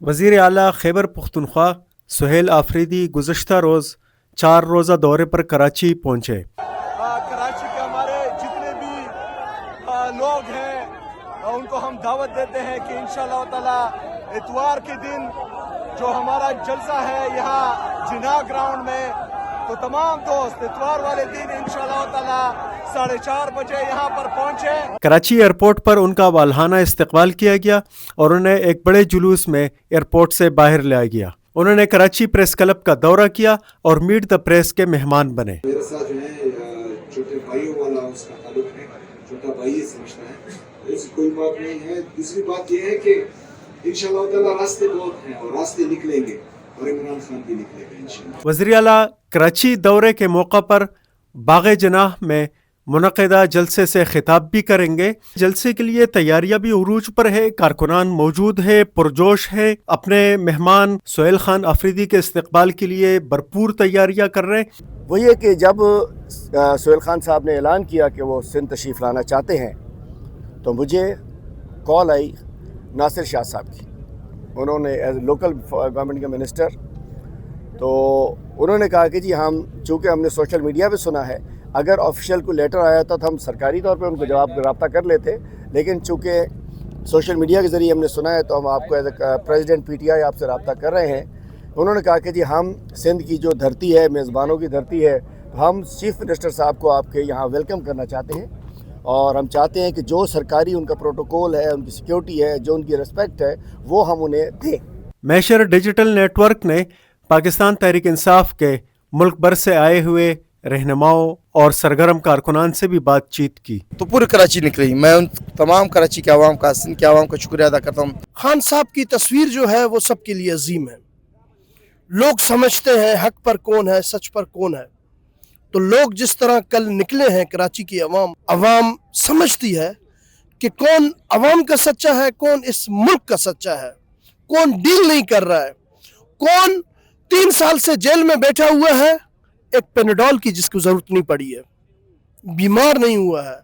وزیر اعلیٰ خیبر پختونخوا سہیل آفریدی گزشتہ روز 4 روزہ دورے پر کراچی پہنچے۔ کراچی کے ہمارے جتنے بھی لوگ ہیں ان کو ہم دعوت دیتے ہیں کہ انشاءاللہ تعالی اتوار کے دن جو ہمارا جلسہ ہے یہاں جناح گراؤنڈ میں، تو تمام دوست اتوار والے دن انشاءاللہ تعالی 4:30 بجے یہاں پر پہنچے۔ کراچی ایئرپورٹ پر ان کا والہانہ استقبال کیا گیا اور انہیں ایک بڑے جلوس میں ایئرپورٹ سے باہر لایا گیا۔ انہوں نے کراچی پریس کلب کا دورہ کیا اور میٹ دا پریس کے مہمان بنے۔ میرے ساتھ جو ہے چھوٹے بھائیوں والا اس کا تعلق ہے، چھوٹا بھائی سمجھتا ہے، ایسی کوئی بات نہیں ہے۔ دوسری بات یہ ہے کہ انشاءاللہ تعالی راستے بہت ہیں اور راستے نکلیں گے اور عمران خان بھی نکلے گا انشاءاللہ۔ وزیر اعلیٰ کراچی دورے کے موقع پر باغ جناح میں منعقدہ جلسے سے خطاب بھی کریں گے۔ جلسے کے لیے تیاریاں بھی عروج پر ہے، کارکنان موجود ہے، پرجوش ہے، اپنے مہمان سہیل خان آفریدی کے استقبال کے لیے بھرپور تیاریاں کر رہے ہیں۔ وہ یہ کہ جب سہیل خان صاحب نے اعلان کیا کہ وہ سندھ تشریف لانا چاہتے ہیں تو مجھے کال آئی ناصر شاہ صاحب کی۔ انہوں نے ایز لوکل گورنمنٹ کا منسٹر، تو انہوں نے کہا کہ جی چونکہ ہم نے سوشل میڈیا پہ سنا ہے، اگر آفیشیل کو لیٹر آیا تھا تو ہم سرکاری طور پہ ان کو رابطہ کر لیتے، لیکن چونکہ سوشل میڈیا کے ذریعے ہم نے سنا ہے تو ہم آپ کو as a president P T I آپ سے رابطہ کر رہے ہیں۔ انہوں نے کہا کہ جی ہم سندھ کی جو دھرتی ہے، میزبانوں کی دھرتی ہے، ہم چیف منسٹر صاحب کو آپ کے یہاں ویلکم کرنا چاہتے ہیں اور ہم چاہتے ہیں کہ جو سرکاری ان کا پروٹوکول ہے، ان کی سیکیورٹی ہے، جو ان کی رسپیکٹ ہے، وہ ہم انہیں دیں۔ میشر ڈیجیٹل نیٹ ورک نے پاکستان تحریک انصاف کے ملک بھر سے آئے ہوئے رہنماؤں اور سرگرم کارکنان سے بھی بات چیت کی۔ تو پورے کراچی نکلی، میں ان تمام کراچی کے عوام کا، سندھ کے عوام کا شکریہ ادا کرتا ہوں۔ خان صاحب کی تصویر جو ہے وہ سب کے لیے عظیم ہے۔ لوگ سمجھتے ہیں حق پر کون ہے، سچ پر کون ہے، تو لوگ جس طرح کل نکلے ہیں کراچی کی عوام سمجھتی ہے کہ کون عوام کا سچا ہے، کون اس ملک کا سچا ہے، کون ڈیل نہیں کر رہا ہے، کون 3 سال سے جیل میں بیٹھا ہوا ہے ایک پیناڈول کی جس کو ضرورت نہیں پڑی ہے، بیمار نہیں ہوا ہے،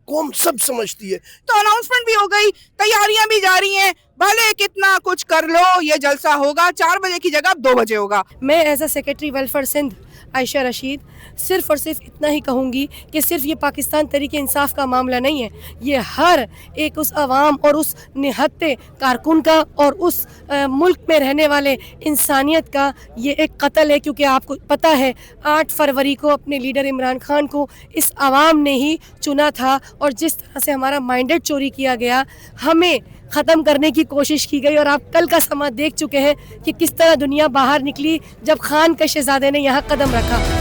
قوم سب سمجھتی ہے۔ تو اناؤنسمنٹ بھی ہو گئی، تیاریاں بھی جاری ہیں، بھلے کتنا کچھ کر لو یہ جلسہ ہوگا 4 بجے کی جگہ 2 بجے ہوگا۔ میں as a secretary welfare Sindh Ayesha Rashid صرف اور صرف اتنا ہی کہوں گی کہ صرف یہ پاکستان تحریک انصاف کا معاملہ نہیں ہے، یہ ہر ایک اس عوام اور اس نہتے کارکن کا اور اس ملک میں رہنے والے انسانیت کا یہ ایک قتل ہے، کیونکہ آپ کو پتہ ہے 8 فروری کو اپنے لیڈر عمران خان کو اس عوام نے ہی چنا تھا، اور جس طرح سے ہمارا مائنڈیٹ چوری کیا گیا، ہمیں ختم کرنے کی کوشش کی گئی، اور آپ کل کا سما دیکھ چکے ہیں کہ کس طرح دنیا باہر نکلی جب خان کے شہزادے نے یہاں قدم رکھا۔